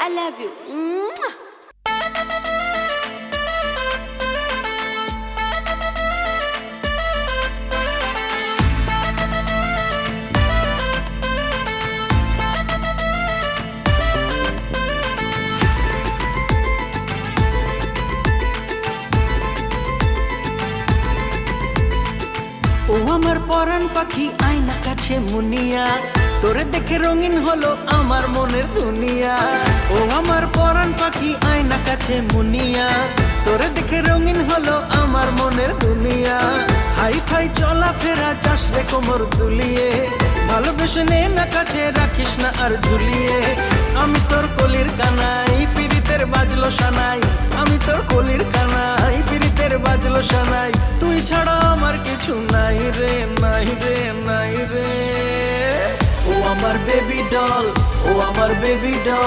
I love you. Mwah! ও আমার পরাণ পাখি আয়না কাছে মুনিয়া, তোরে দেখে রঙিন হলো আমার মনের দুনিয়া। ও আমার পরাণ পাখি আয়না কাছে মুনিয়া, তোরে দেখে রঙিন হলো আমার মনের দুনিয়া। হাই ফাই চলাফেরা যাস রে কোমর দুলিয়ে, ভালোবেসে নে না কাছে রাখিস না আর ঝুলিয়ে। আমি তোর কলির কানাই পিরিতের বাজলো সানাই, আমি তোর কলির কানাই পিরিতের বাজলো সানাই। তুই ছাড়া আমার কিছু নাই রে, নাই রে, নাই রে। ও আমার বেবি ডল, ও আমার বেবি ডল।